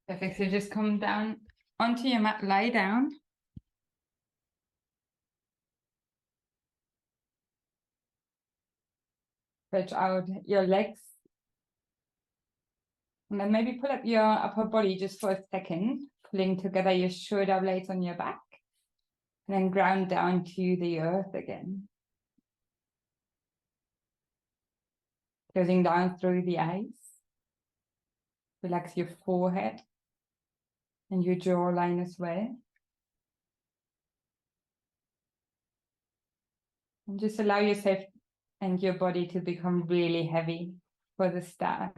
Perfect. So just come down onto your mat, lie down. Stretch out your legs. And then maybe pull up your upper body just for a second, pulling together your shoulder blades on your back. And then ground down to the earth again. Closing down through the eyes. Relax your forehead and your jawline as well. And just allow yourself and your body to become really heavy for the start.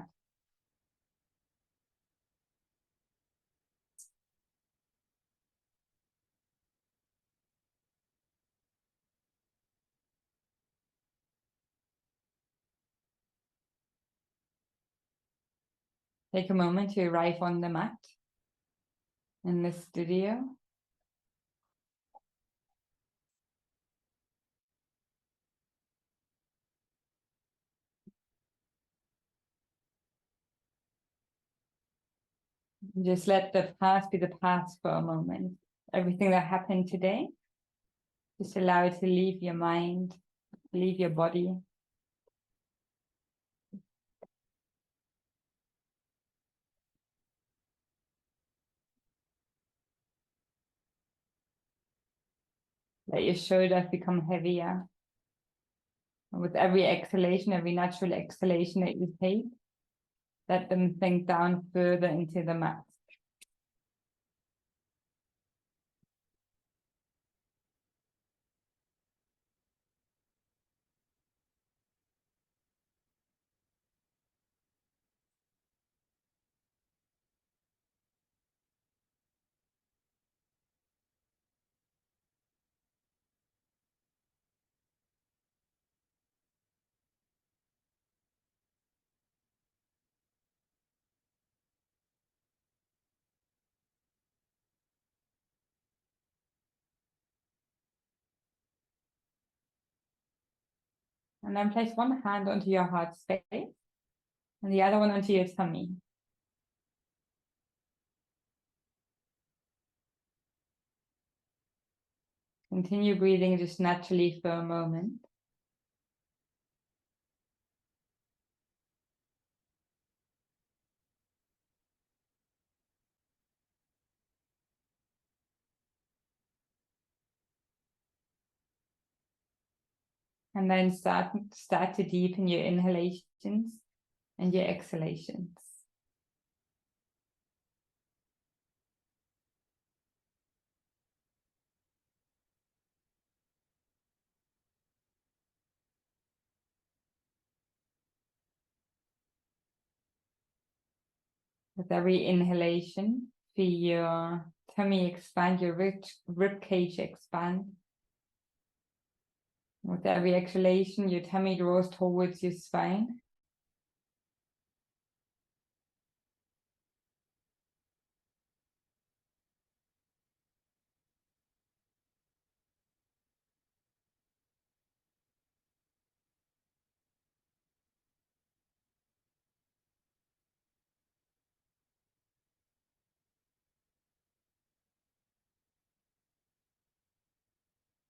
Take a moment to arrive on the mat in the studio. Just let the past be the past for a moment. Everything that happened today, just allow it to leave your mind, leave your body. Let your shoulders become heavier. And with every exhalation, every natural exhalation that you take, let them sink down further into the mat. And then place one hand onto your heart space and the other one onto your tummy. Continue breathing just naturally for a moment. And then start to deepen your inhalations and your exhalations. With every inhalation, feel your tummy expand, your rib cage expand. With every exhalation, your tummy draws towards your spine.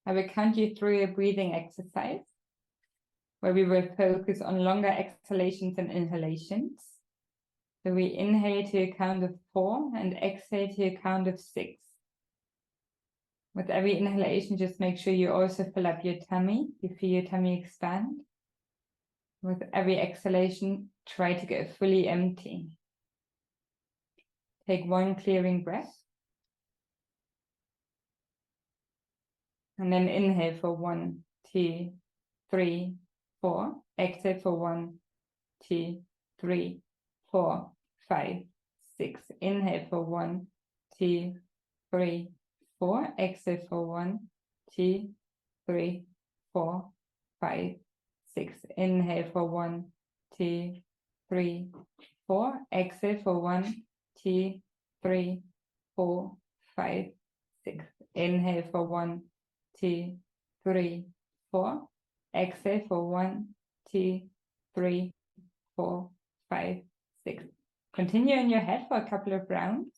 I will count you through a breathing exercise where we will focus on longer exhalations and inhalations. So we inhale to a count of 4 and exhale to a count of 6. With every inhalation, just make sure you also fill up your tummy. You feel your tummy expand. With every exhalation, try to get fully empty. Take one clearing breath. And then inhale for 1, 2, 3, 4. Exhale for 1, 2, 3, 4, 5, 6. Inhale for 1, 2, 3, 4. Exhale for 1, 2, 3, 4, 5, 6. Inhale for 1, 2, 3, 4. Exhale for 1, 2, 3, 4, 5, 6. Inhale for 1, 2, 3, 4. Exhale for 1, 2, 3, 4, 5, 6. Continue in your head for a couple of rounds.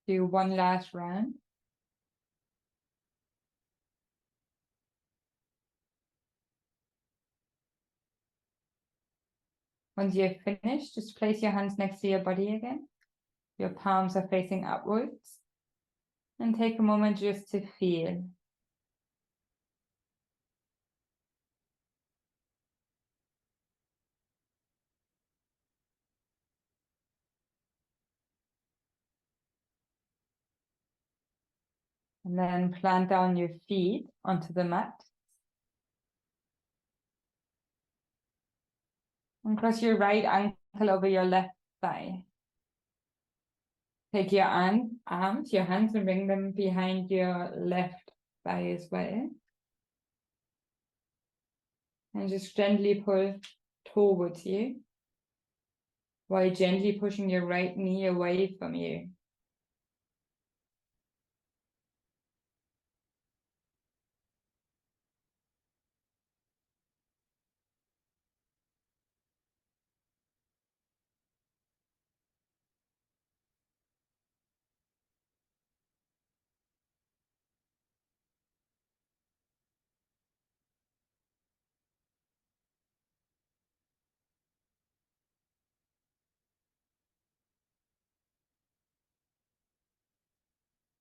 Do one last round. Once you've finished, just place your hands next to your body again. Your palms are facing upwards. And take a moment just to feel. And then plant down your feet onto the mat. And cross your right ankle over your left thigh. Take your arms, your hands, and bring them behind your left thigh as well. And just gently pull towards you, while gently pushing your right knee away from you.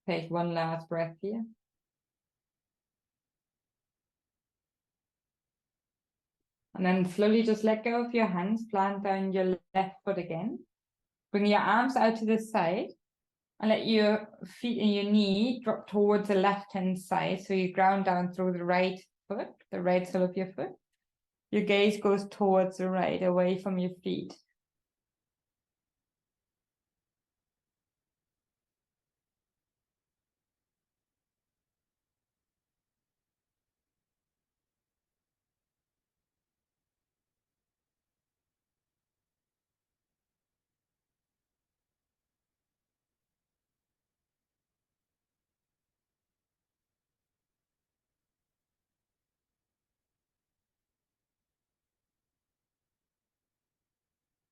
Take one last breath here. And then slowly just let go of your hands, plant down your left foot again. Bring your arms out to the side and let your feet and your knee drop towards the left-hand side. So you ground down through the right foot, the right sole of your foot. Your gaze goes towards the right, away from your feet.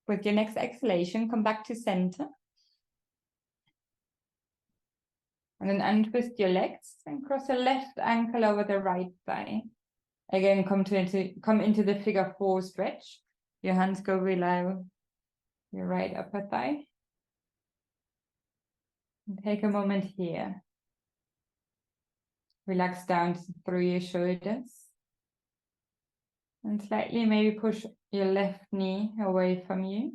With your next exhalation, come back to center. And then untwist your legs and cross your left ankle over the right thigh. Again, come into the figure 4 stretch. Your hands go below your right upper thigh. And take a moment here. Relax down through your shoulders. And slightly maybe push your left knee away from you,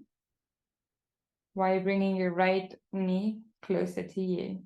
while bringing your right knee closer to you.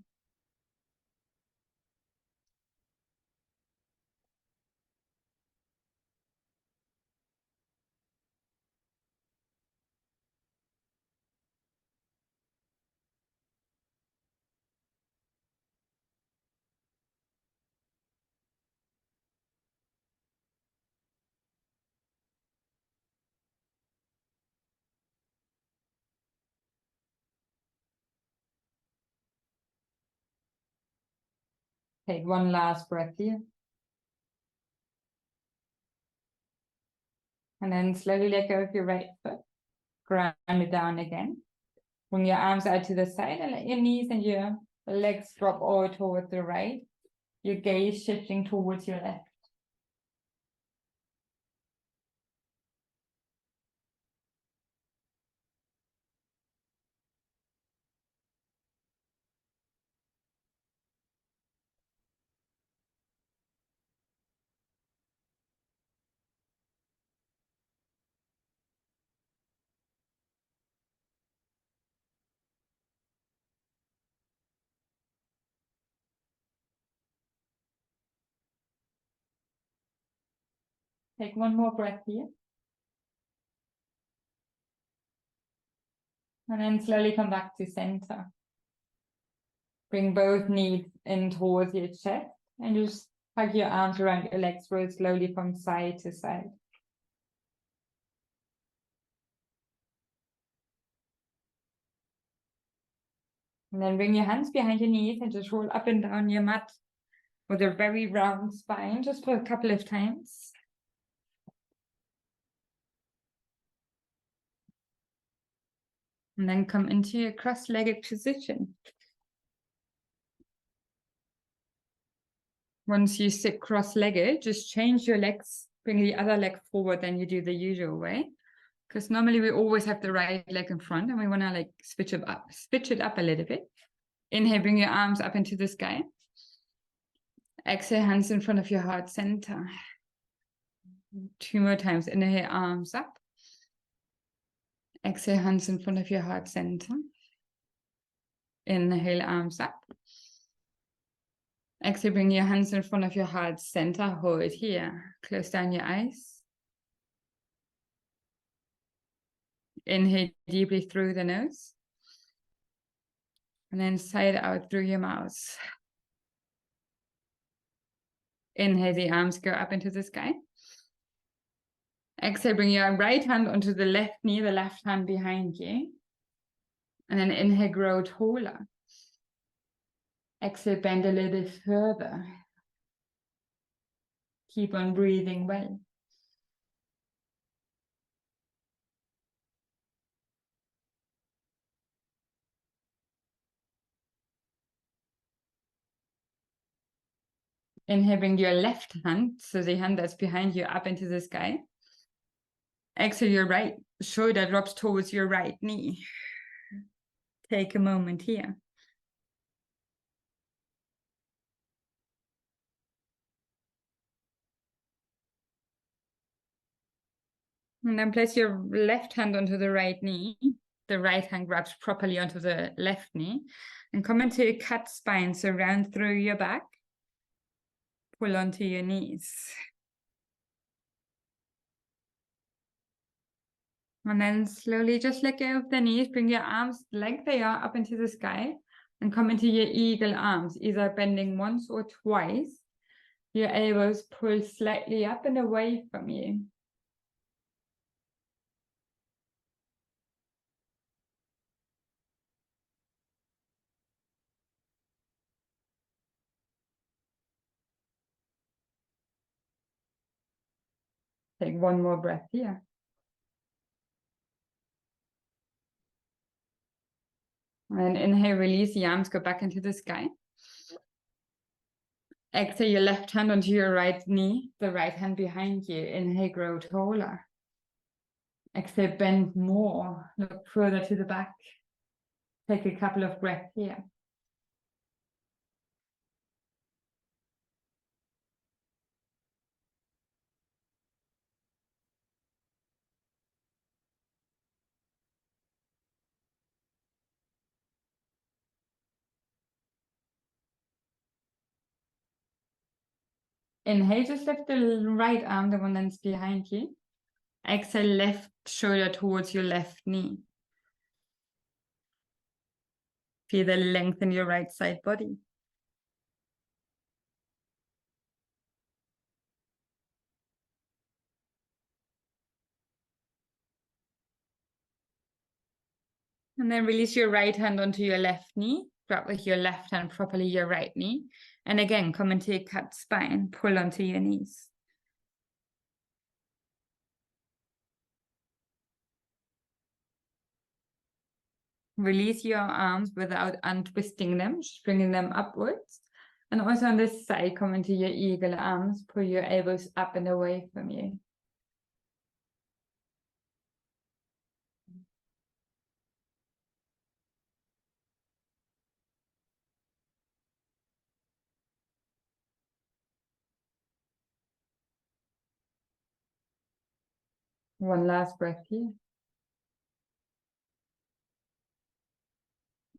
Take one last breath here. And then slowly let go of your right foot. Ground it down again. Bring your arms out to the side and let your knees and your legs drop all towards the right. Your gaze shifting towards your left. Take one more breath here. And then slowly come back to center. Bring both knees in towards your chest and just hug your arms around your legs, roll slowly from side to side. And then bring your hands behind your knees and just roll up and down your mat with a very round spine, just for a couple of times. And then come into your cross-legged position. Once you sit cross-legged, just change your legs, bring the other leg forward than you do the usual way. Because normally we always have the right leg in front and we want to like switch it up a little bit. Inhale, bring your arms up into the sky. Exhale, hands in front of your heart center. 2 more times. Inhale, arms up. Exhale, hands in front of your heart center. Inhale, arms up. Exhale, bring your hands in front of your heart center. Hold here. Close down your eyes. Inhale deeply through the nose. And then sigh out through your mouth. Inhale, the arms go up into the sky. Exhale, bring your right hand onto the left knee, the left hand behind you. And then inhale, grow taller. Exhale, bend a little bit further. Keep on breathing well. Inhale, bring your left hand, so the hand that's behind you, up into the sky. Exhale, your right shoulder drops towards your right knee. Take a moment here. And then place your left hand onto the right knee. The right hand grabs properly onto the left knee. And come into a cat spine, so round through your back. Pull onto your knees. And then slowly just let go of the knees. Bring your arms like they are up into the sky. And come into your eagle arms, either bending once or twice. Your elbows pull slightly up and away from you. Take one more breath here. And inhale, release the arms, go back into the sky. Exhale your left hand onto your right knee, the right hand behind you. Inhale, grow taller. Exhale, bend more, look further to the back. Take a couple of breaths here. Inhale, just lift the right arm, the one that's behind you. Exhale, left shoulder towards your left knee. Feel the length in your right side body. And then release your right hand onto your left knee. Grab with your left hand properly your right knee. And again, come into a cat spine. Pull onto your knees. Release your arms without untwisting them, just bringing them upwards. And also on this side, come into your eagle arms. Pull your elbows up and away from you. One last breath here.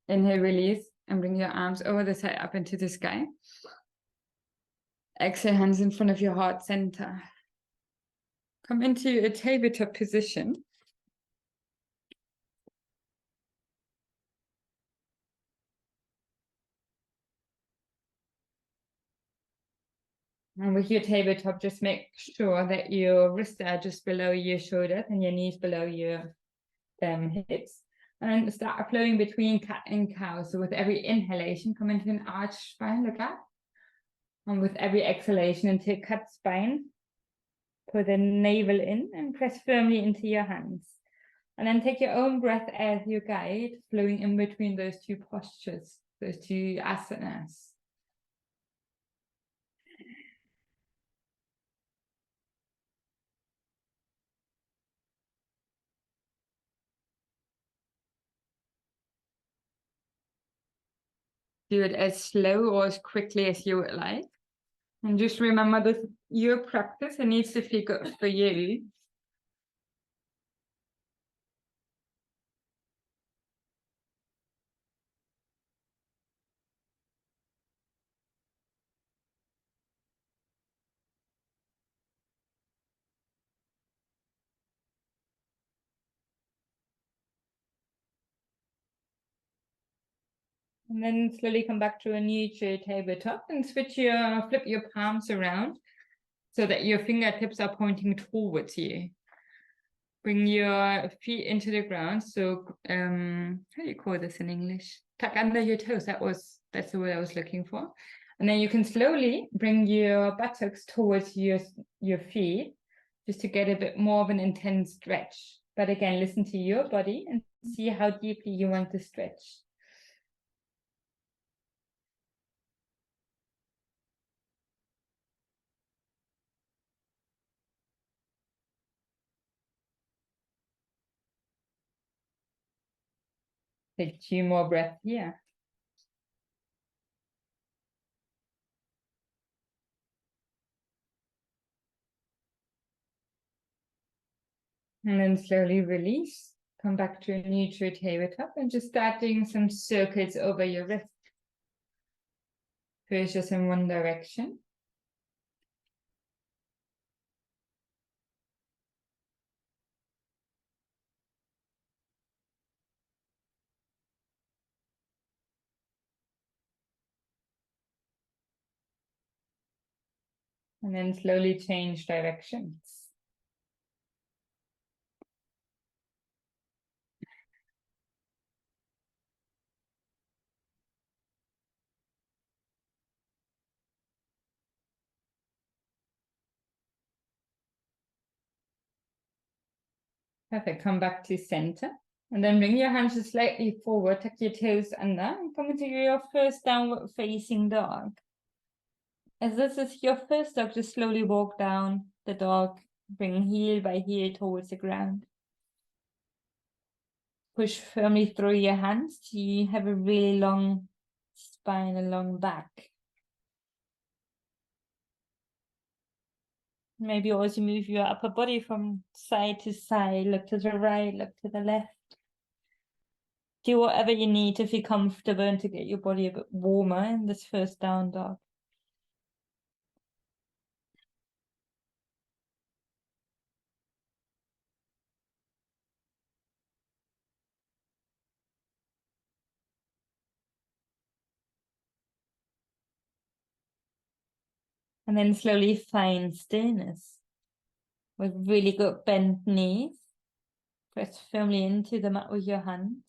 Inhale, release, and bring your arms over the side up into the sky. Exhale, hands in front of your heart center. Come into a tabletop position. And with your tabletop, just make sure that your wrists are just below your shoulders and your knees below your hips. And then start flowing between cat and cow. So with every inhalation, come into an arched spine, look up. And with every exhalation into cut spine, put the navel in and press firmly into your hands. And then take your own breath as your guide, flowing in between those two postures, those two asanas. Do it as slow or as quickly as you would like. And just remember this, your practice, it needs to feel good for you. And then slowly come back to a neutral tabletop and flip your palms around so that your fingertips are pointing towards you. Bring your feet into the ground. So, how do you call this in English? Tuck under your toes. That's the word I was looking for. And then you can slowly bring your buttocks towards your feet, just to get a bit more of an intense stretch. But again, listen to your body and see how deeply you want to stretch. Take 2 more breaths here. And then slowly release. Come back to a neutral tabletop and just start doing some circles over your wrist. First just in one direction. And then slowly change directions. Perfect. Come back to center. And then bring your hands just slightly forward, tuck your toes under, and come into your first downward facing dog. As this is your first dog, just slowly walk down the dog, bring heel by heel towards the ground. Push firmly through your hands till you have a really long spine, a long back. Maybe also move your upper body from side to side, look to the right, look to the left. Do whatever you need to feel comfortable and to get your body a bit warmer in this first down dog. And then slowly find stillness with really good bent knees. Press firmly into the mat with your hands.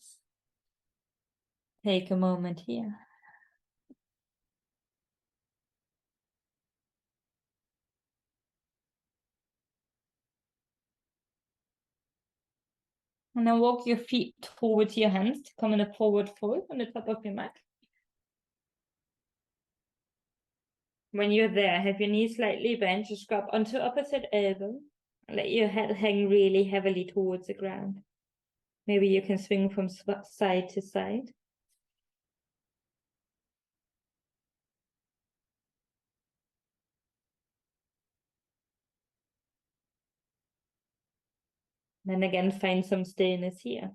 Take a moment here. And then walk your feet towards your hands to come in a forward fold on the top of your mat. When you're there, have your knees slightly bent, just grab onto opposite elbow. And let your head hang really heavily towards the ground. Maybe you can swing from side to side. Then again, find some stillness here.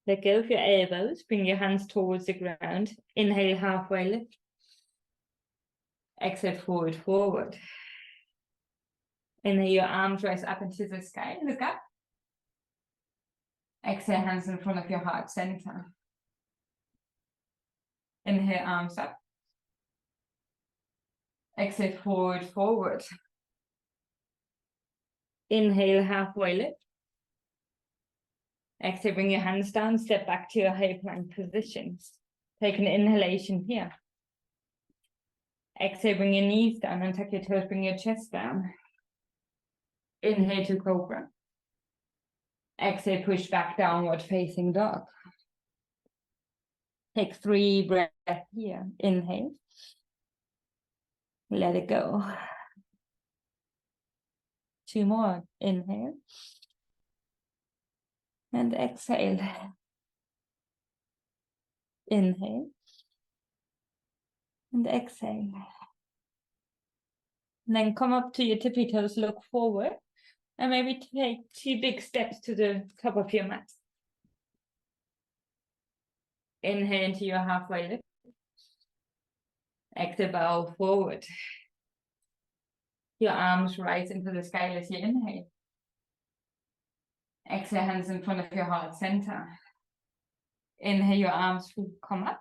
Let go of your elbows, bring your hands towards the ground. Inhale, halfway lift. Exhale, forward, forward. Inhale, your arms rise up into the sky, look up. Exhale, hands in front of your heart center. Inhale, arms up. Exhale, forward, forward. Inhale, halfway lift. Exhale, bring your hands down, step back to your high plank position. Take an inhalation here. Exhale, bring your knees down and tuck your toes, bring your chest down. Inhale to cobra. Exhale, push back, downward facing dog. Take 3 breaths here. Inhale. Let it go. 2 more. Inhale. And exhale. Inhale. And exhale. And then come up to your tippy toes, look forward. And maybe take 2 big steps to the top of your mat. Inhale into your halfway lift. Exhale, bow forward. Your arms rise into the sky as you inhale. Exhale, hands in front of your heart center. Inhale, your arms come up.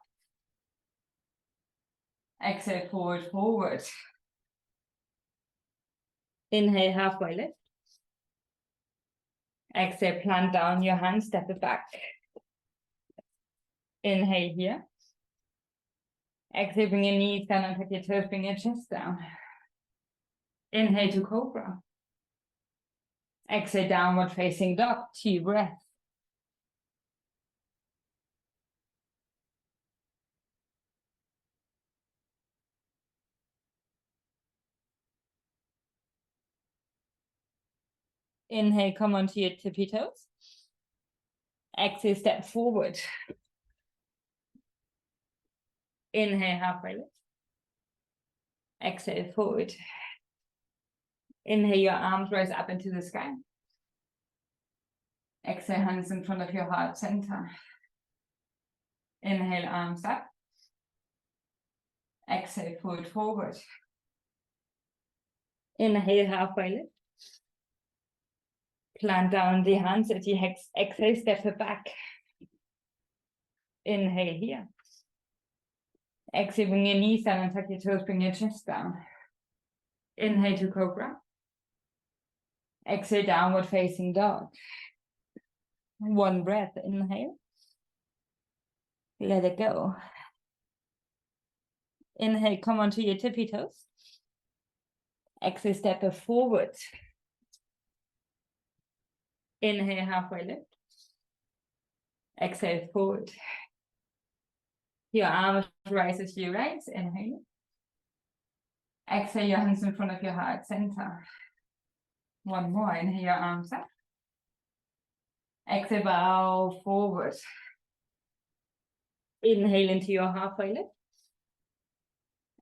Exhale, forward, forward. Inhale, halfway lift. Exhale, plant down your hands, step it back. Inhale here. Exhale, bring your knees down and tuck your toes, bring your chest down. Inhale to cobra. Exhale, downward facing dog, 2 breaths. Inhale, come onto your tippy toes. Exhale, step forward. Inhale, halfway lift. Exhale, forward. Inhale, your arms rise up into the sky. Exhale, hands in front of your heart center. Inhale, arms up. Exhale, forward, forward. Inhale, halfway lift. Plant down the hands as you exhale, step it back. Inhale here. Exhale, bring your knees down and tuck your toes, bring your chest down. Inhale to cobra. Exhale, downward facing dog. 1 breath, inhale. Let it go. Inhale, come onto your tippy toes. Exhale, step it forward. Inhale, halfway lift. Exhale, forward. Your arms rise as you rise. Inhale. Exhale, your hands in front of your heart center. 1 more. Inhale, your arms up. Exhale, bow forward. Inhale into your halfway lift.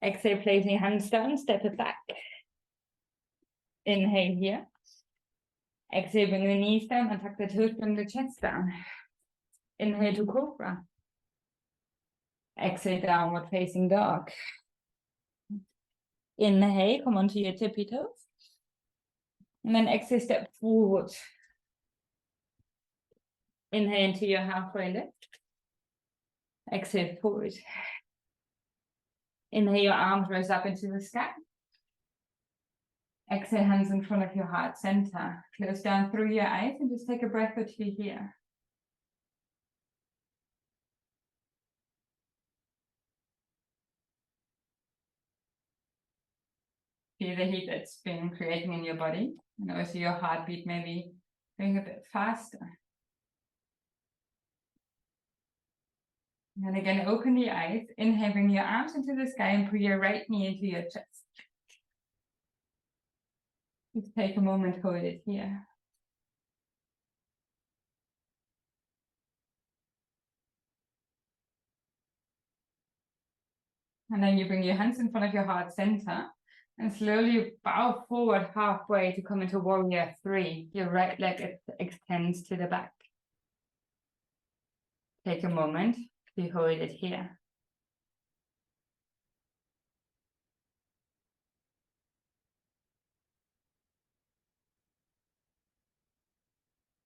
Exhale, placing your hands down, step it back. Inhale here. Exhale, bring the knees down and tuck the toes, bring the chest down. Inhale to cobra. Exhale, downward facing dog. Inhale, come onto your tippy toes. And then exhale, step forward. Inhale into your halfway lift. Exhale, forward. Inhale, your arms rise up into the sky. Exhale, hands in front of your heart center. Close down through your eyes and just take a breath or 2 here. Feel the heat that's been creating in your body. And also your heartbeat maybe going a bit faster. And again, open the eyes. Inhale, bring your arms into the sky and put your right knee into your chest. Just take a moment, hold it here. And then you bring your hands in front of your heart center and slowly bow forward halfway to come into warrior 3. Your right leg extends to the back. Take a moment to hold it here.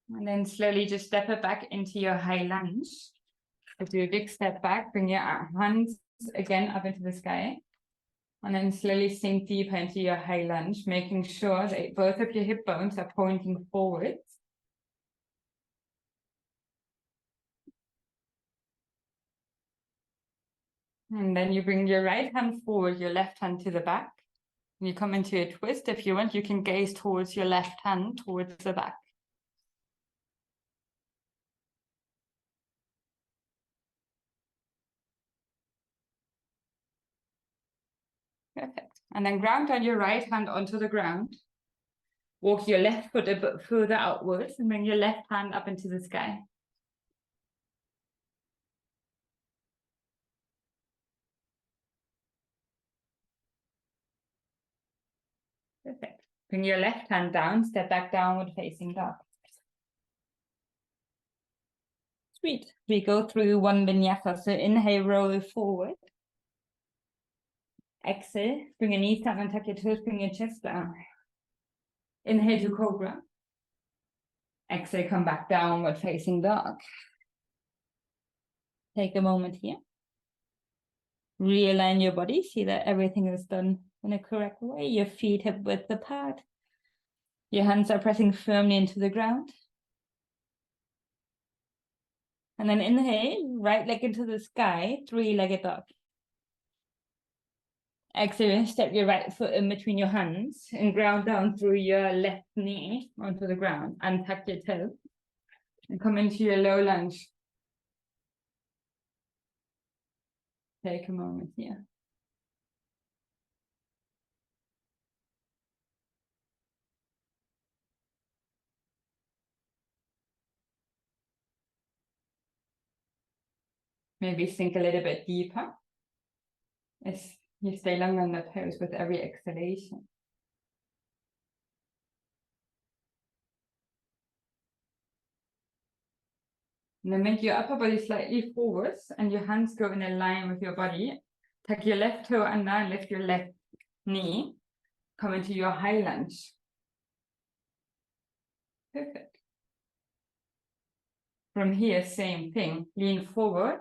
And then slowly just step it back into your high lunge. So do a big step back, bring your hands again up into the sky. And then slowly sink deeper into your high lunge, making sure that both of your hip bones are pointing forwards. And then you bring your right hand forward, your left hand to the back. And you come into a twist. If you want, you can gaze towards your left hand, towards the back. Perfect. And then ground on your right hand onto the ground. Walk your left foot a bit further outwards and bring your left hand up into the sky. Perfect. Bring your left hand down, step back downward facing dog. Sweet. We go through one vinyasa. So inhale, roll forward. Exhale, bring your knees down and tuck your toes, bring your chest down. Inhale to cobra. Exhale, come back downward facing dog. Take a moment here. Realign your body. See that everything is done in a correct way. Your feet hip width apart. Your hands are pressing firmly into the ground. And then inhale, right leg into the sky, three-legged dog. Exhale, step your right foot in between your hands and ground down through your left knee onto the ground. Untuck your toe and come into your low lunge. Take a moment here. Maybe sink a little bit deeper as you stay longer in the pose with every exhalation. And then make your upper body slightly forwards and your hands go in a line with your body. Tuck your left toe under and lift your left knee. Come into your high lunge. Perfect. From here, same thing. Lean forward.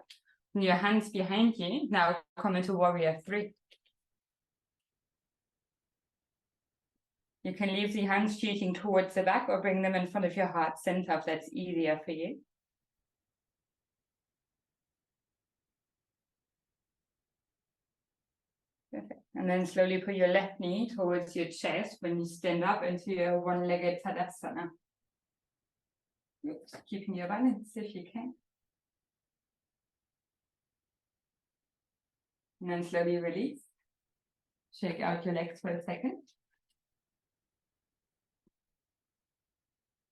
And your hands behind you. Now come into warrior 3. You can leave the hands shooting towards the back or bring them in front of your heart center if that's easier for you. Perfect. And then slowly put your left knee towards your chest when you stand up into your one-legged Tadasana. Oops, keeping your balance if you can. And then slowly release. Shake out your legs for a second.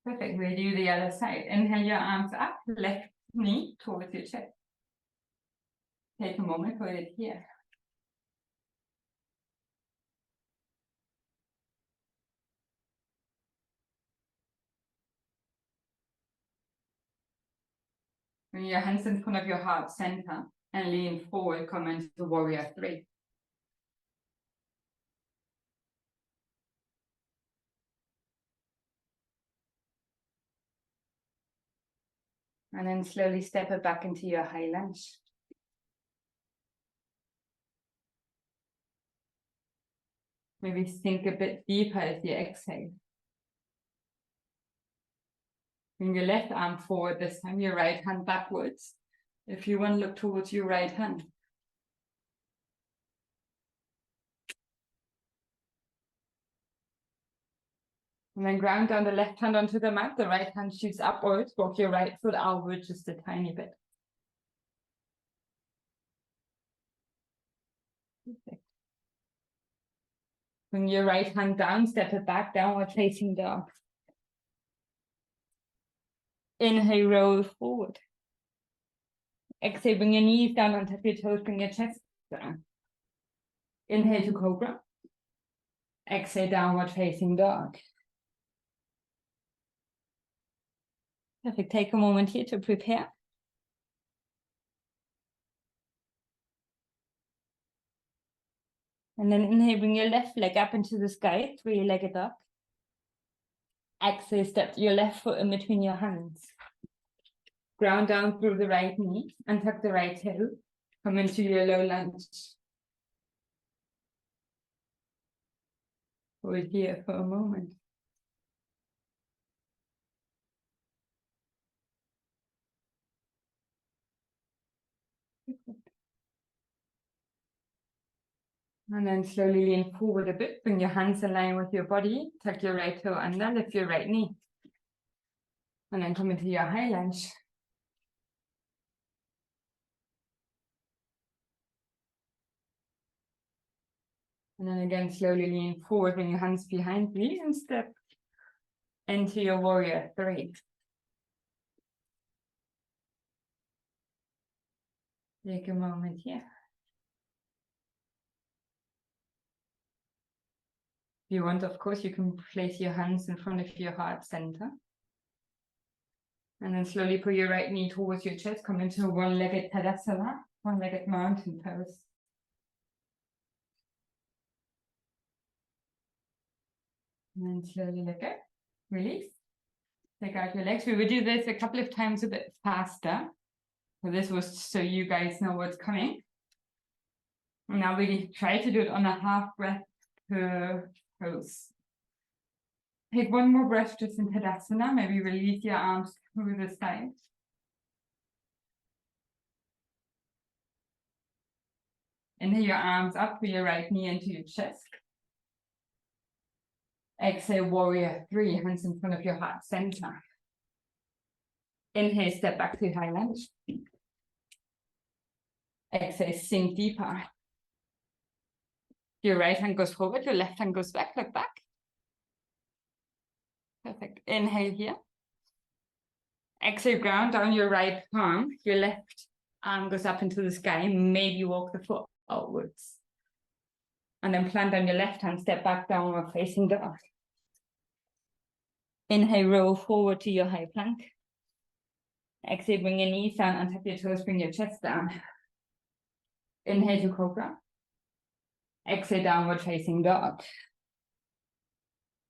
Perfect. We'll do the other side. Inhale your arms up, left knee towards your chest. Take a moment, hold it here. Bring your hands in front of your heart center and lean forward, come into warrior 3. And then slowly step it back into your high lunge. Maybe sink a bit deeper as you exhale. Bring your left arm forward this time, your right hand backwards. If you want, look towards your right hand. And then ground down the left hand onto the mat, the right hand shoots upwards, walk your right foot outward just a tiny bit. Perfect. Bring your right hand down, step it back, downward facing dog. Inhale, roll forward. Exhale, bring your knees down on top of your toes, bring your chest down. Inhale to cobra. Exhale, downward facing dog. Perfect. Take a moment here to prepare. And then inhale, bring your left leg up into the sky, three-legged dog. Exhale, step your left foot in between your hands. Ground down through the right knee and tuck the right toe. Come into your low lunge. Hold here for a moment. And then slowly lean forward a bit. Bring your hands in line with your body. Tuck your right toe under, lift your right knee. And then come into your high lunge. And then again, slowly lean forward, bring your hands behind you and step into your warrior three. Take a moment here. If you want, of course, you can place your hands in front of your heart center. And then slowly pull your right knee towards your chest, come into a one-legged Tadasana, one-legged mountain pose. And then slowly let go, release. Take out your legs. We will do this a couple of times a bit faster. So this was so you guys know what's coming. And now we try to do it on a half breath per pose. Take one more breath just in Tadasana. Maybe release your arms through the sides. Inhale your arms up with your right knee into your chest. Exhale, warrior three, hands in front of your heart center. Inhale, step back to high lunge. Exhale, sink deeper. Your right hand goes forward, your left hand goes back, look back. Perfect. Inhale here. Exhale, ground down your right palm. Your left arm goes up into the sky. Maybe walk the foot outwards. And then plant on your left hand, step back, downward facing dog. Inhale, roll forward to your high plank. Exhale, bring your knees down and tap your toes, bring your chest down. Inhale to cobra. Exhale, downward facing dog.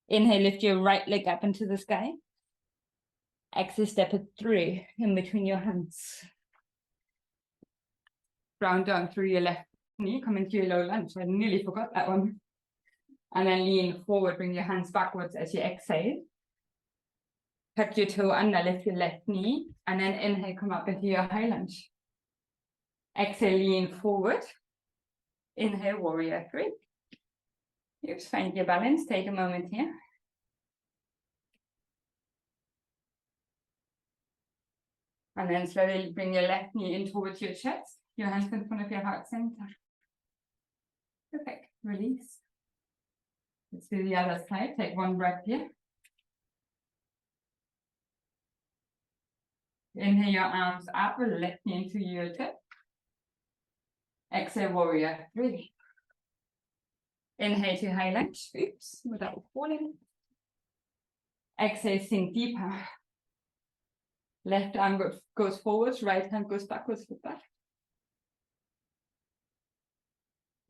Inhale, lift your right leg up into the sky. Exhale, step it through in between your hands. Ground down through your left knee, come into your low lunge. I nearly forgot that one. And then lean forward, bring your hands backwards as you exhale. Tuck your toe under, lift your left knee, and then inhale, come up into your high lunge. Exhale, lean forward. Inhale, warrior three. Just find your balance, take a moment here. And then slowly bring your left knee in towards your chest, your hands in front of your heart center. Perfect, release. Let's do the other side, take one breath here. Inhale your arms up, left knee into your tip. Exhale, warrior three. Inhale to high lunge, oops, without falling. Exhale, sink deeper. Left arm goes forwards, right hand goes backwards, foot back.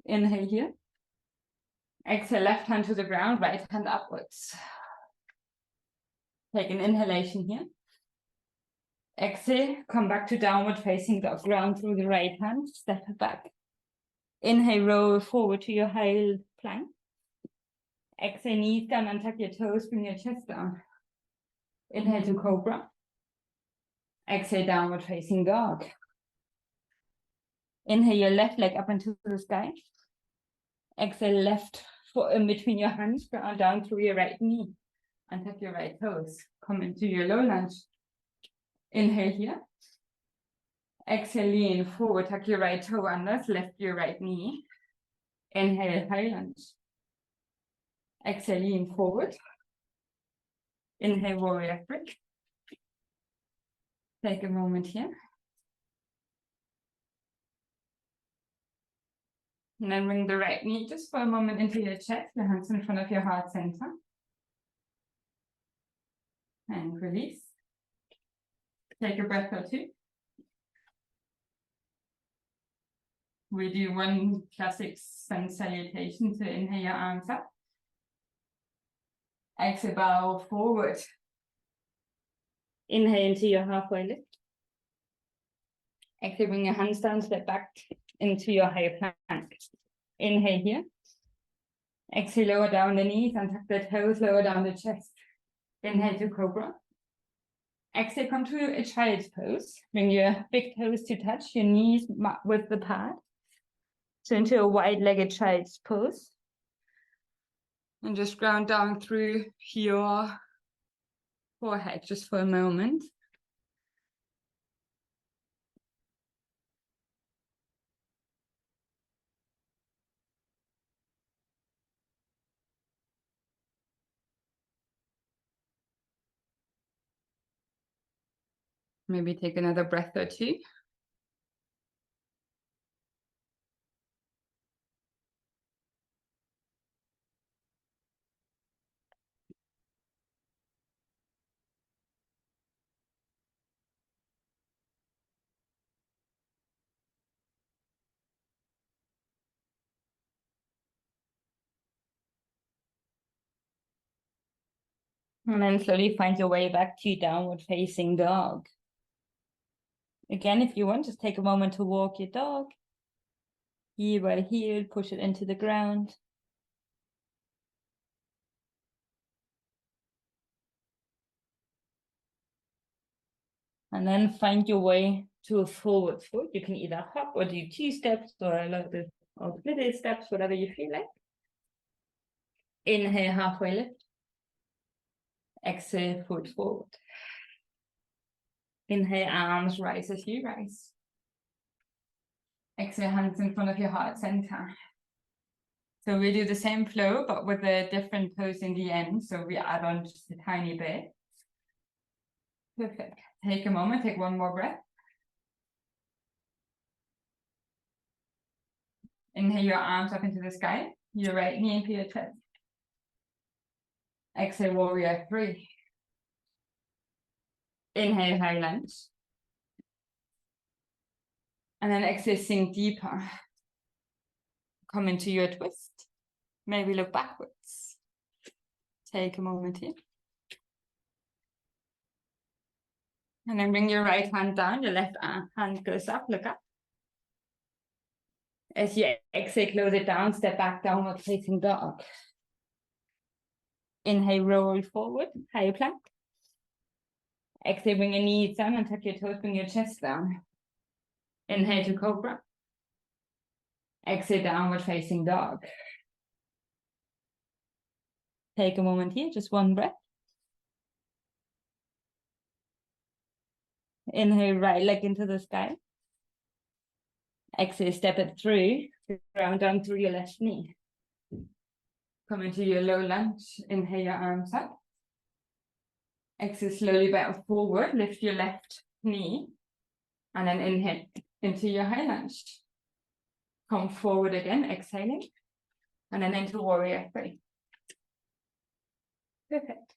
Inhale here. Exhale, left hand to the ground, right hand upwards. Take an inhalation here. Exhale, come back to downward facing dog, ground through the right hand, step back. Inhale, roll forward to your high plank. Exhale, knees down and tuck your toes, bring your chest down. Inhale to cobra. Exhale, downward facing dog. Inhale your left leg up into the sky. Exhale, left foot in between your hands, ground down through your right knee. And tuck your right toes. Come into your low lunge. Inhale here. Exhale, lean forward, tuck your right toe under, lift your right knee. Inhale, high lunge. Exhale, lean forward. Inhale, warrior three. Take a moment here. And then bring the right knee just for a moment into your chest, your hands in front of your heart center. And release. Take a breath or two. We do one classic sun salutation. So inhale your arms up. Exhale, bow forward. Inhale into your halfway lift. Exhale, bring your hands down, step back into your high plank. Inhale here. Exhale, lower down the knees and tuck the toes, lower down the chest. Inhale to cobra. Exhale, come to a child's pose. Bring your big toes to touch your knees with the pad. So into a wide-legged child's pose. And just ground down through your forehead just for a moment. Maybe take another breath or two. And then slowly find your way back to downward facing dog. Again, if you want, just take a moment to walk your dog. Heel by heel, push it into the ground. And then find your way to a forward foot. You can either hop or do 2 steps or a little bit of little steps, whatever you feel like. Inhale, halfway lift. Exhale, foot forward. Inhale, arms rise as you rise. Exhale, hands in front of your heart center. So we do the same flow, but with a different pose in the end. So we add on just a tiny bit. Perfect. Take a moment, take one more breath. Inhale your arms up into the sky. Your right knee into your chest. Exhale, warrior 3. Inhale, high lunge. And then exhale, sink deeper. Come into your twist. Maybe look backwards. Take a moment here. And then bring your right hand down. Your left hand goes up, look up. As you exhale, close it down, step back, downward facing dog. Inhale, roll forward, high plank. Exhale, bring your knees down and tuck your toes, bring your chest down. Inhale to cobra. Exhale, downward facing dog. Take a moment here, just one breath. Inhale, right leg into the sky. Exhale, step it through, ground down through your left knee. Come into your low lunge. Inhale your arms up. Exhale, slowly bow forward, lift your left knee. And then inhale into your high lunge. Come forward again, exhaling. And then into warrior 3. Perfect.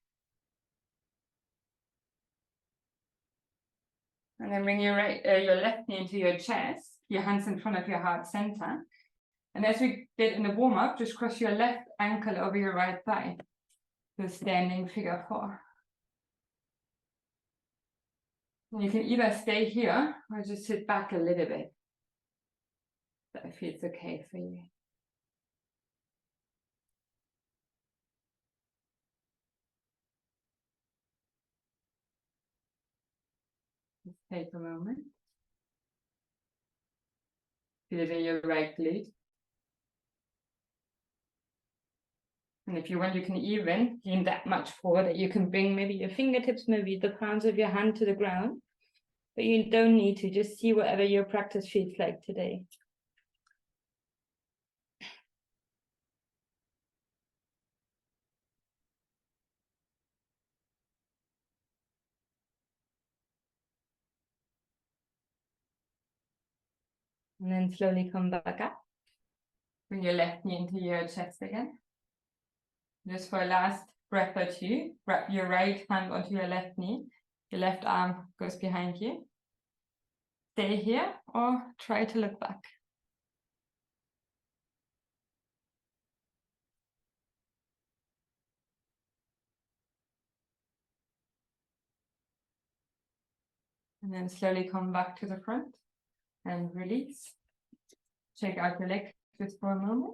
And then bring your left knee into your chest, your hands in front of your heart center. And as we did in the warm-up, just cross your left ankle over your right thigh. So standing figure 4. And you can either stay here or just sit back a little bit. That feels okay for you. Just take a moment. Feel it in your right glute. And if you want, you can even lean that much forward that you can bring maybe your fingertips, maybe the palms of your hand to the ground. But you don't need to, just see whatever your practice feels like today. And then slowly come back up. Bring your left knee into your chest again. Just for a last breath or two, wrap your right hand onto your left knee. Your left arm goes behind you. Stay here or try to look back. And then slowly come back to the front and release. Check out the leg just for a moment.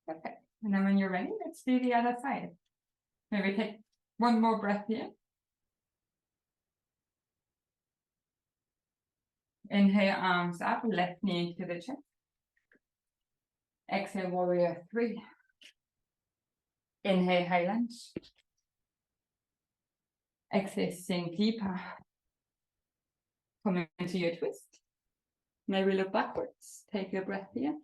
Okay, and then when you're ready, let's do the other side. Maybe take one more breath here. Inhale, arms up, left knee to the chest. Exhale, warrior 3. Inhale, high lunge. Exhale, sink deeper. Come into your twist. Maybe look backwards. Take your breath here.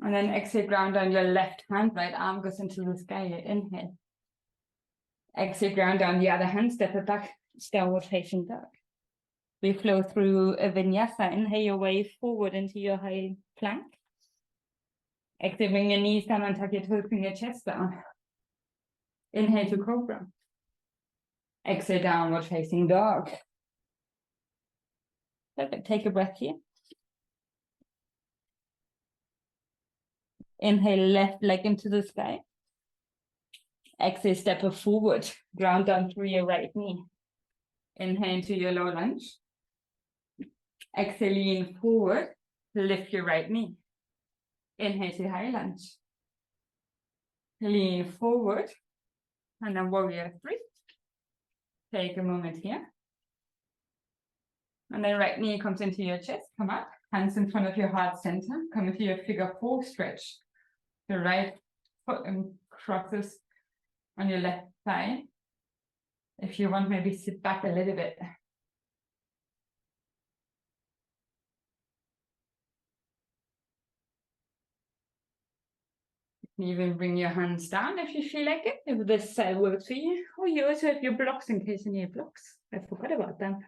And then exhale, ground down your left hand, right arm goes into the sky. Inhale. Exhale, ground down the other hand, step it back, downward facing dog. We flow through a vinyasa. Inhale your way forward into your high plank. Exhale, bring your knees down and tuck your toes, bring your chest down. Inhale to cobra. Exhale, downward facing dog. Perfect. Take a breath here. Inhale, left leg into the sky. Exhale, step it forward. Ground down through your right knee. Inhale into your low lunge. Exhale, lean forward. Lift your right knee. Inhale to high lunge. Lean forward. And then warrior 3. Take a moment here. And then right knee comes into your chest. Come up. Hands in front of your heart center. Come into your figure 4 stretch. The right foot crosses on your left thigh. If you want, maybe sit back a little bit. Even bring your hands down if you feel like it, if this side works for you. Or you also have your blocks in case you need blocks. I forgot about them.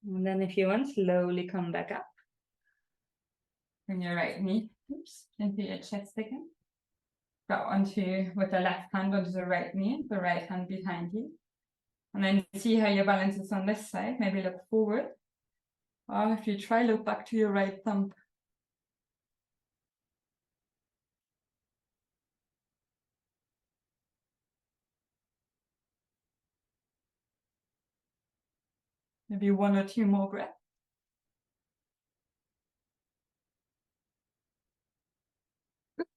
And then if you want, slowly come back up. Bring your right knee into your chest again. Go onto, with the left hand onto the right knee, the right hand behind you. And then see how your balance is on this side. Maybe look forward. Or if you try, look back to your right thumb. Maybe 1 or 2 more breaths.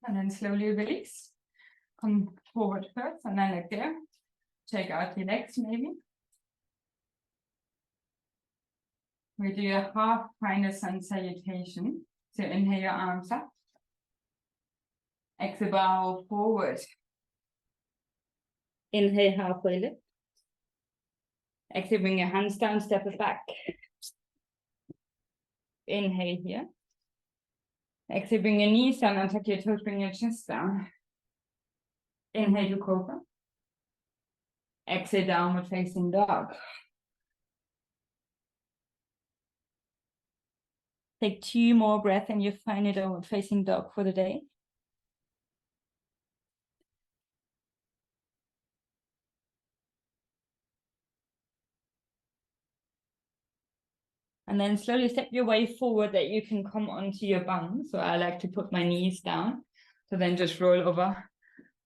And then slowly release. Come forward first and then like there. Check out your legs maybe. We do a half final sun salutation. So inhale your arms up. Exhale, bow forward. Inhale, halfway lift. Exhale, bring your hands down, step it back. Inhale here. Exhale, bring your knees down and tuck your toes, bring your chest down. Inhale to cobra. Exhale, downward facing dog. Take 2 more breaths and you find it downward facing dog for the day. And then slowly step your way forward that you can come onto your bum. So I like to put my knees down. So then just roll over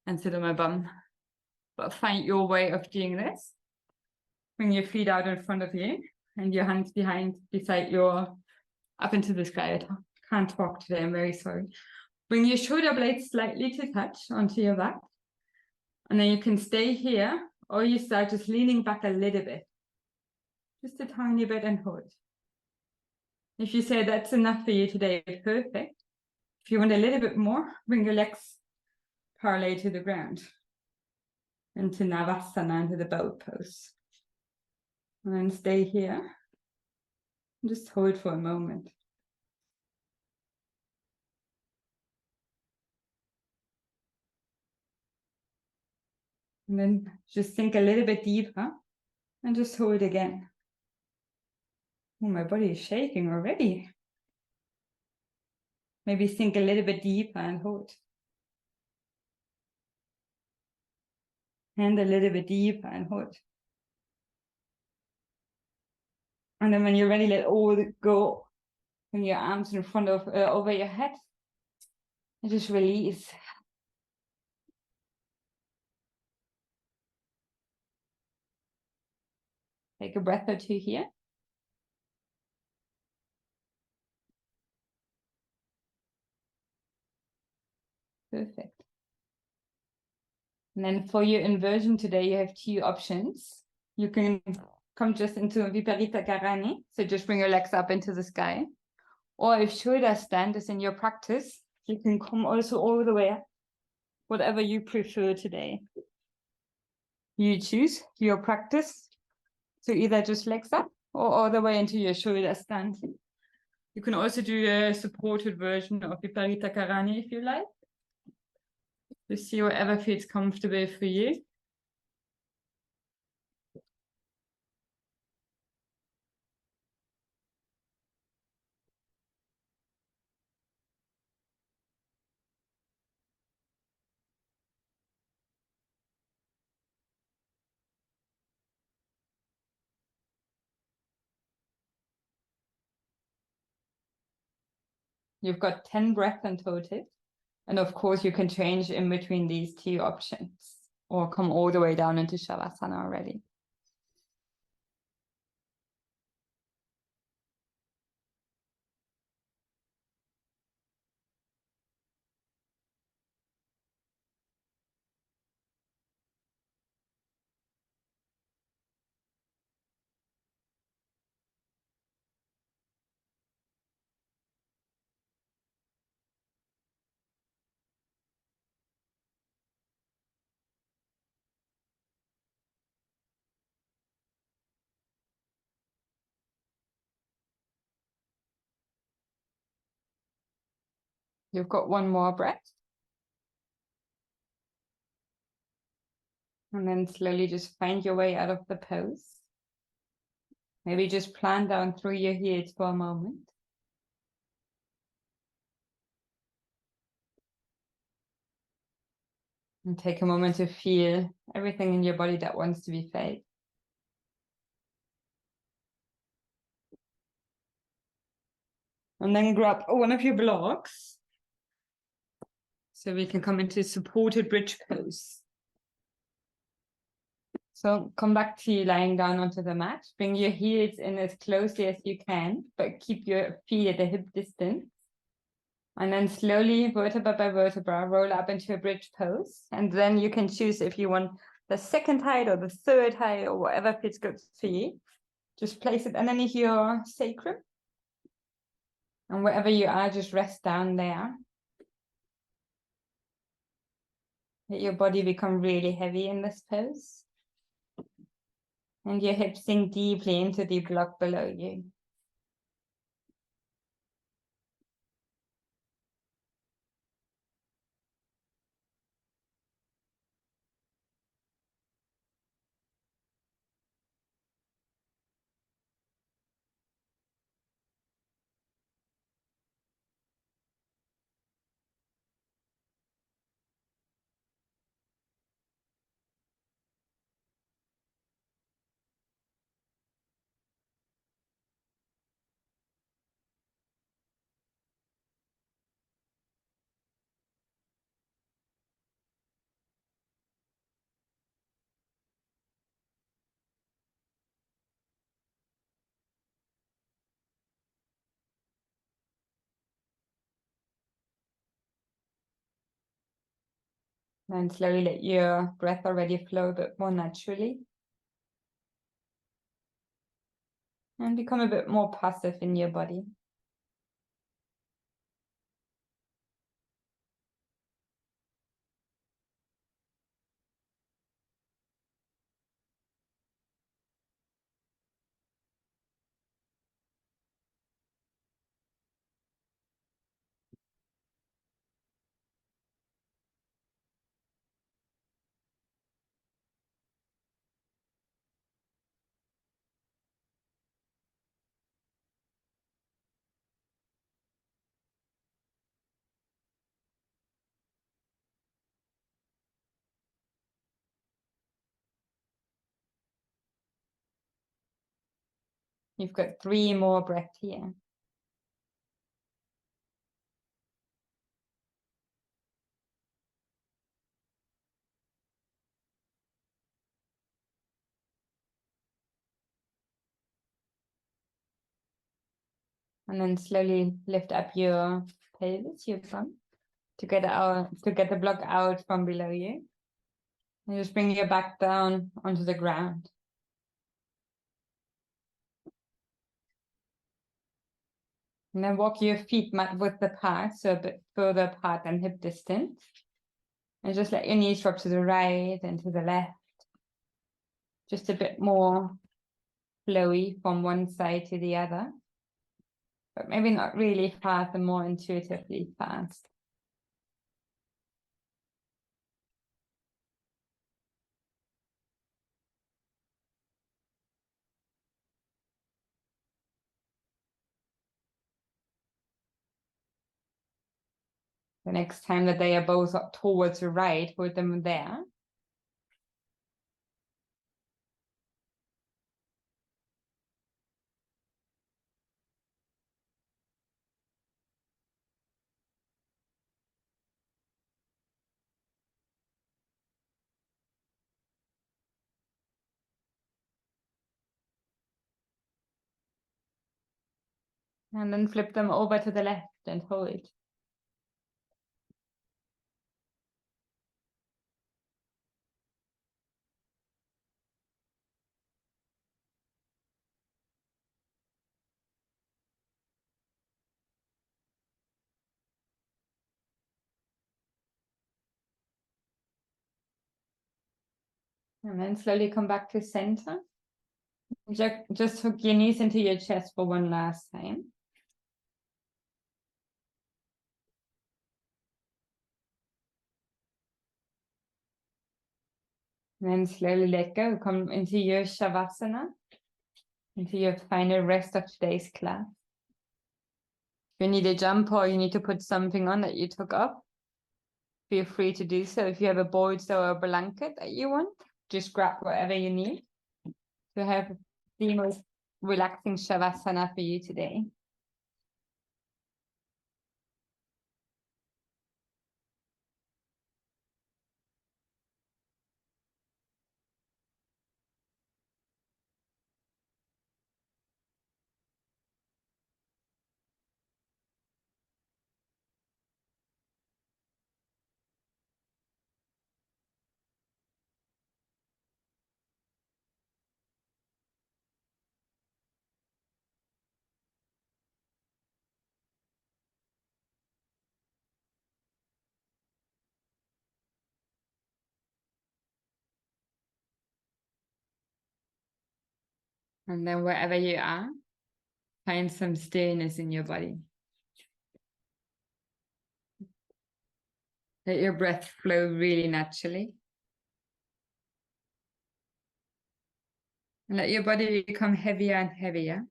and sit on my bum. But find your way of doing this. Bring your feet out in front of you and your hands beside your, up into the sky. I can't talk today, I'm very sorry. Bring your shoulder blades slightly to touch onto your back. And then you can stay here or you start just leaning back a little bit. Just a tiny bit and hold. If you say that's enough for you today, perfect. If you want a little bit more, bring your legs parallel to the ground. Into Navasana, into the boat pose. And then stay here. And just hold for a moment. And then just sink a little bit deeper and just hold again. Oh, my body is shaking already. Maybe sink a little bit deeper and hold. Hand a little bit deeper and hold. And then when you're ready, let all go. Bring your arms in front of over your head. And just release. Take a breath or two here. Perfect. And then for your inversion today, you have two options. You can come just into Viparita Karani. So just bring your legs up into the sky. Or if shoulder stand is in your practice, you can come also all the way up. Whatever you prefer today. You choose your practice. So either just legs up or all the way into your shoulder stand. You can also do a supported version of Viparita Karani if you like. Just see whatever feels comfortable for you. You've got 10 breaths in total. And of course, you can change in between these two options or come all the way down into Shavasana already. You've got one more breath. And then slowly just find your way out of the pose. Maybe just plant down through your heels for a moment. And take a moment to feel everything in your body that wants to be felt. And then grab one of your blocks. So we can come into supported bridge pose. So come back to lying down onto the mat. Bring your heels in as closely as you can, but keep your feet at a hip distance. And then slowly, vertebra by vertebra, roll up into a bridge pose. And then you can choose if you want the second height or the third height or whatever feels good for you. Just place it underneath your sacrum. And wherever you are, just rest down there. Let your body become really heavy in this pose. And your hips sink deeply into the block below you. And slowly let your breath already flow a bit more naturally. And become a bit more passive in your body. You've got 3 more breaths here. And then slowly lift up your pelvis, your bum, to get the block out from below you. And just bring your back down onto the ground. And then walk your feet width apart, so a bit further apart than hip distance. And just let your knees drop to the right and to the left. Just a bit more flowy from one side to the other. But maybe not really fast and more intuitively fast. The next time that they are both up towards the right, hold them there. And then flip them over to the left and hold. And then slowly come back to center. Just hook your knees into your chest for one last time. And then slowly let go. Come into your Shavasana, into your final rest of today's class. If you need a jump or you need to put something on that you took off, feel free to do so. If you have a bolster or a blanket that you want, just grab whatever you need to have the most relaxing Shavasana for you today. And then wherever you are, find some stillness in your body. Let your breath flow really naturally. And let your body become heavier and heavier.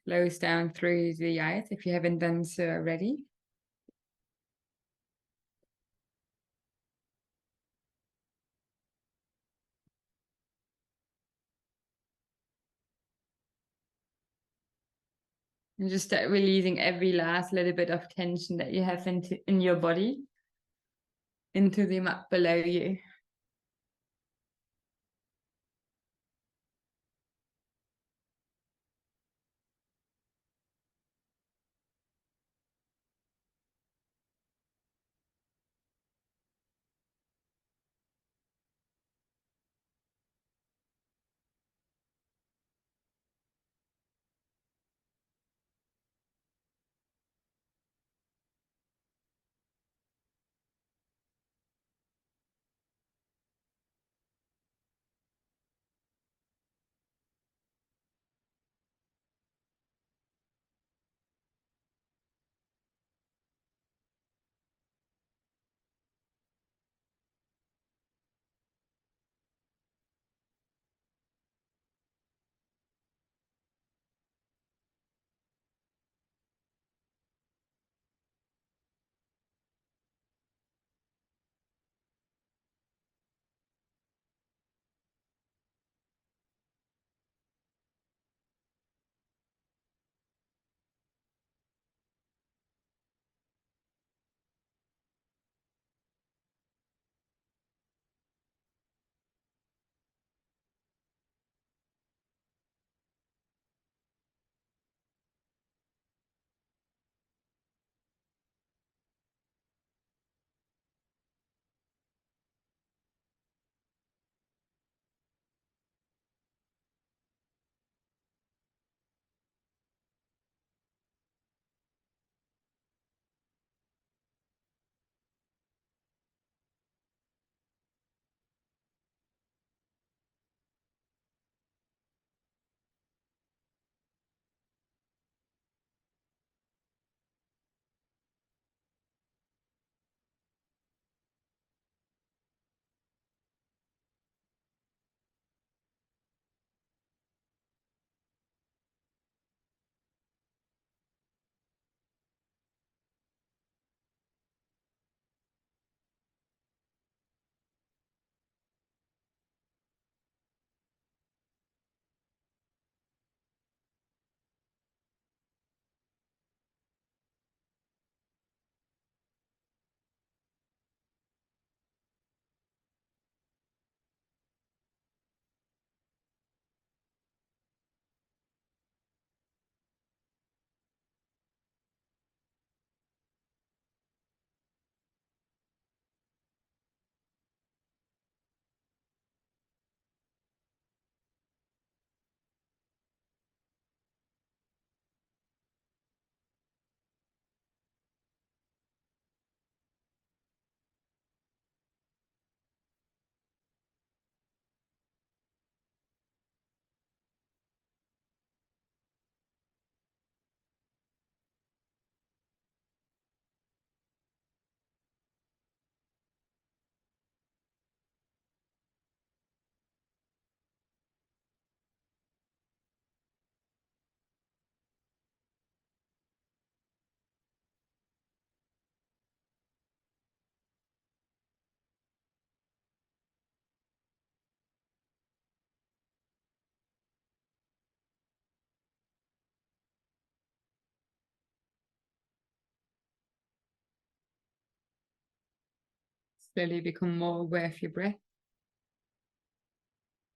Close down through the eyes if you haven't done so already. And just start releasing every last little bit of tension that you have in your body into the mat below you. slowly become more aware of your breath.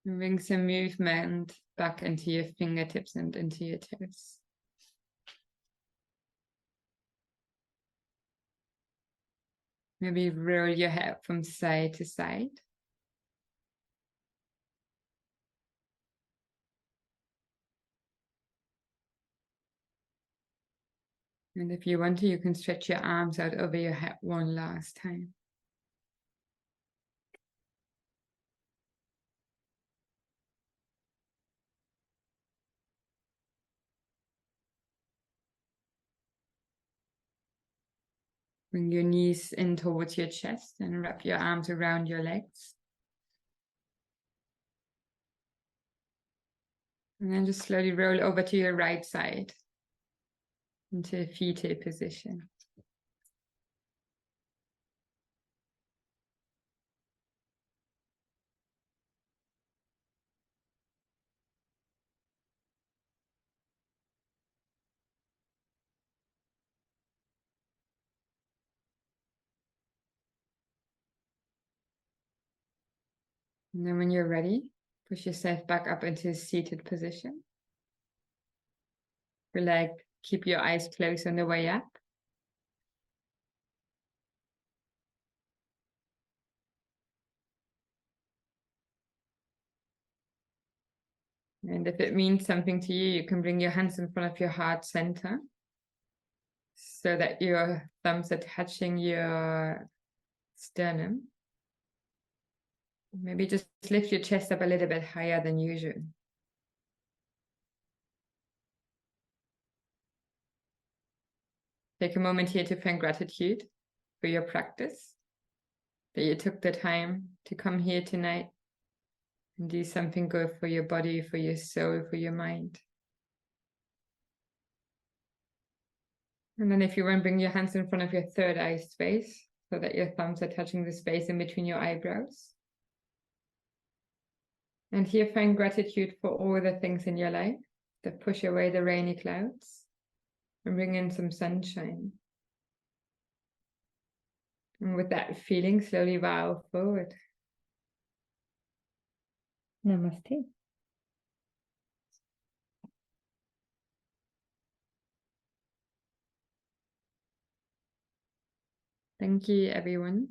And bring some movement back into your fingertips and into your toes. Maybe roll your head from side to side. And if you want to, you can stretch your arms out over your head one last time. Bring your knees in towards your chest and wrap your arms around your legs. And then just slowly roll over to your right side into a fetal position. And then when you're ready, push yourself back up into a seated position. Relax, keep your eyes closed on the way up. And if it means something to you, you can bring your hands in front of your heart center so that your thumbs are touching your sternum. Maybe just lift your chest up a little bit higher than usual. Take a moment here to find gratitude for your practice, that you took the time to come here tonight and do something good for your body, for your soul, for your mind. And then if you want, bring your hands in front of your third eye space so that your thumbs are touching the space in between your eyebrows. And here find gratitude for all the things in your life that push away the rainy clouds and bring in some sunshine. And with that feeling, slowly bow forward. Namaste. Thank you, everyone,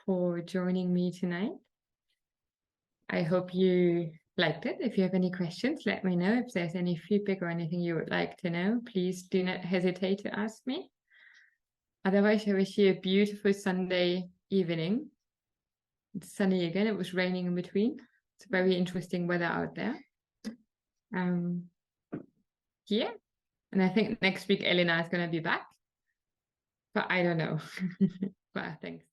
for joining me tonight. I hope you liked it. If you have any questions, let me know. If there's any feedback or anything you would like to know, please do not hesitate to ask me. Otherwise, I wish you a beautiful Sunday evening. It's sunny again. It was raining in between. It's very interesting weather out there. Yeah. And I think next week Elena is going to be back. But I don't know. But thanks.